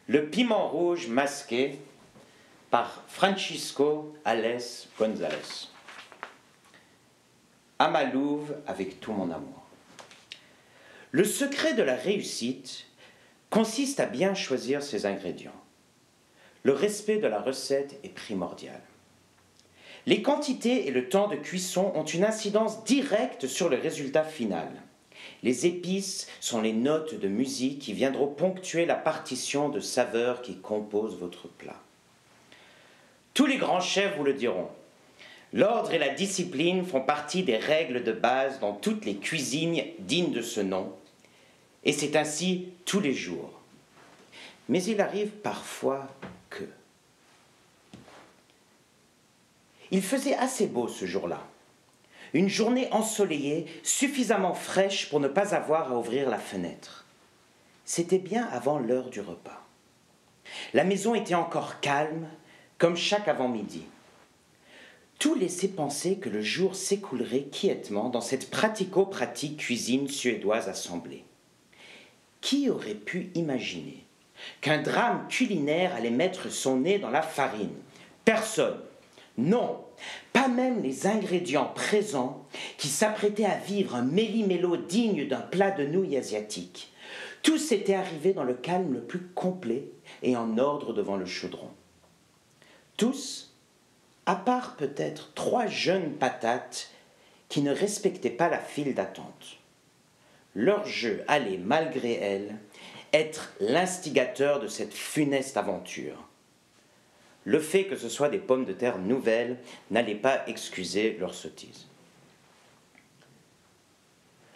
Le piment rouge masqué par Francisco Alès González. À ma louve avec tout mon amour. Le secret de la réussite consiste à bien choisir ses ingrédients. Le respect de la recette est primordial. Les quantités et le temps de cuisson ont une incidence directe sur le résultat final. Les épices sont les notes de musique qui viendront ponctuer la partition de saveurs qui compose votre plat. Tous les grands chefs vous le diront. L'ordre et la discipline font partie des règles de base dans toutes les cuisines dignes de ce nom, et c'est ainsi tous les jours. Mais il arrive parfois que... Il faisait assez beau ce jour-là. Une journée ensoleillée, suffisamment fraîche pour ne pas avoir à ouvrir la fenêtre. C'était bien avant l'heure du repas. La maison était encore calme, comme chaque avant-midi. Tout laissait penser que le jour s'écoulerait quiètement dans cette pratico-pratique cuisine suédoise assemblée. Qui aurait pu imaginer qu'un drame culinaire allait mettre son nez dans la farine? Personne. Non, pas même les ingrédients présents qui s'apprêtaient à vivre un méli-mélo digne d'un plat de nouilles asiatique. Tout s'était arrivé dans le calme le plus complet et en ordre devant le chaudron. Tous, à part peut-être 3 jeunes patates qui ne respectaient pas la file d'attente. Leur jeu allait, malgré elles, être l'instigateur de cette funeste aventure. Le fait que ce soit des pommes de terre nouvelles n'allait pas excuser leur sottise.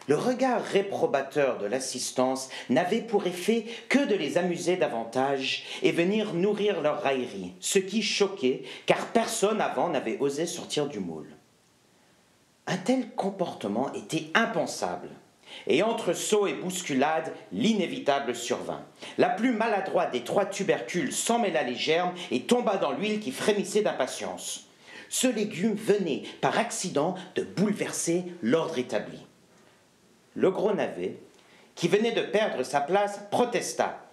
Le regard réprobateur de l'assistance n'avait pour effet que de les amuser davantage et venir nourrir leur raillerie, ce qui choquait, car personne avant n'avait osé sortir du moule. Un tel comportement était impensable. Et entre sauts et bousculades, l'inévitable survint. La plus maladroite des 3 tubercules s'emmêla les germes et tomba dans l'huile qui frémissait d'impatience. Ce légume venait, par accident, de bouleverser l'ordre établi. Le gros navet, qui venait de perdre sa place, protesta.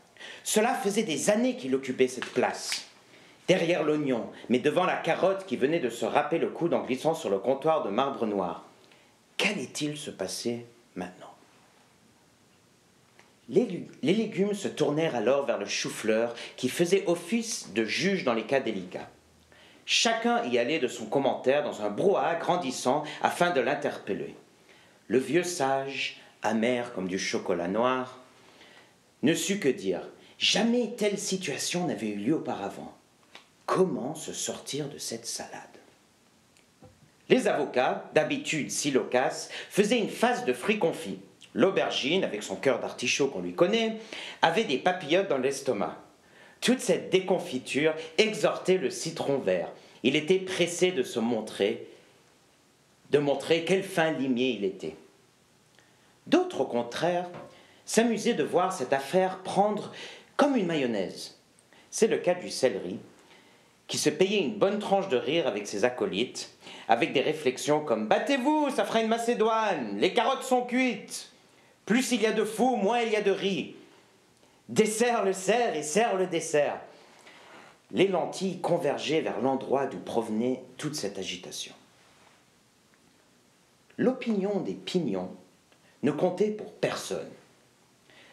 Cela faisait des années qu'il occupait cette place. Derrière l'oignon, mais devant la carotte qui venait de se râper le coude en glissant sur le comptoir de marbre noir. Qu'allait-il se passer maintenant? Les légumes se tournèrent alors vers le chou-fleur qui faisait office de juge dans les cas délicats. Chacun y allait de son commentaire dans un brouhaha grandissant afin de l'interpeller. Le vieux sage, amer comme du chocolat noir, ne sut que dire « Jamais telle situation n'avait eu lieu auparavant. Comment se sortir de cette salade ?» Les avocats, d'habitude si loquaces, faisaient une face de fruits confits. L'aubergine, avec son cœur d'artichaut qu'on lui connaît, avait des papillotes dans l'estomac. Toute cette déconfiture exhortait le citron vert. Il était pressé de montrer quel fin limier il était. D'autres, au contraire, s'amusaient de voir cette affaire prendre comme une mayonnaise. C'est le cas du céleri, qui se payait une bonne tranche de rire avec ses acolytes, avec des réflexions comme « Battez-vous, ça fera une macédoine, les carottes sont cuites !» Plus il y a de fous, moins il y a de riz. Dessert le cerf et cerf le dessert. Les lentilles convergeaient vers l'endroit d'où provenait toute cette agitation. L'opinion des pignons ne comptait pour personne.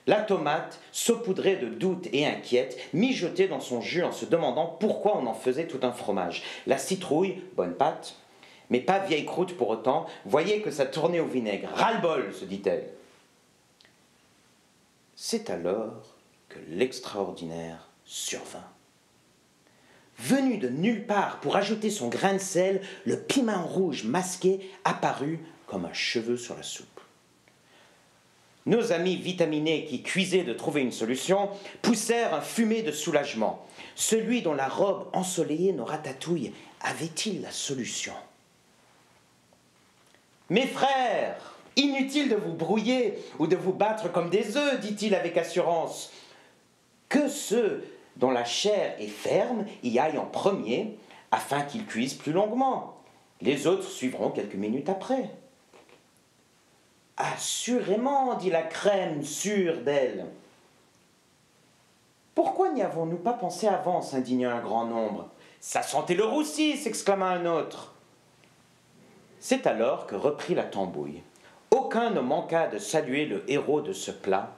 La tomate, saupoudrée de doutes et inquiète, mijotait dans son jus en se demandant pourquoi on en faisait tout un fromage. La citrouille, bonne pâte, mais pas vieille croûte pour autant, voyait que ça tournait au vinaigre. Ras-le-bol, se dit-elle. C'est alors que l'extraordinaire survint. Venu de nulle part pour ajouter son grain de sel, le piment rouge masqué apparut comme un cheveu sur la soupe. Nos amis vitaminés qui cuisaient de trouver une solution poussèrent un fumet de soulagement. Celui dont la robe ensoleillée nos ratatouilles avait-il la solution? Mes frères, inutile de vous brouiller ou de vous battre comme des œufs, dit-il avec assurance. Que ceux dont la chair est ferme y aillent en premier, afin qu'ils cuisent plus longuement. Les autres suivront quelques minutes après. Assurément, dit la crème sûre d'elle. Pourquoi n'y avons-nous pas pensé avant s'indigna un grand nombre. Ça sentait le roussi, s'exclama un autre. C'est alors que reprit la tambouille. Aucun ne manqua de saluer le héros de ce plat.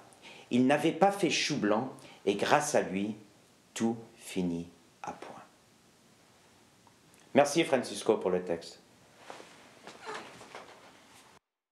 Il n'avait pas fait chou blanc, et grâce à lui, tout finit à point. Merci Francisco pour le texte.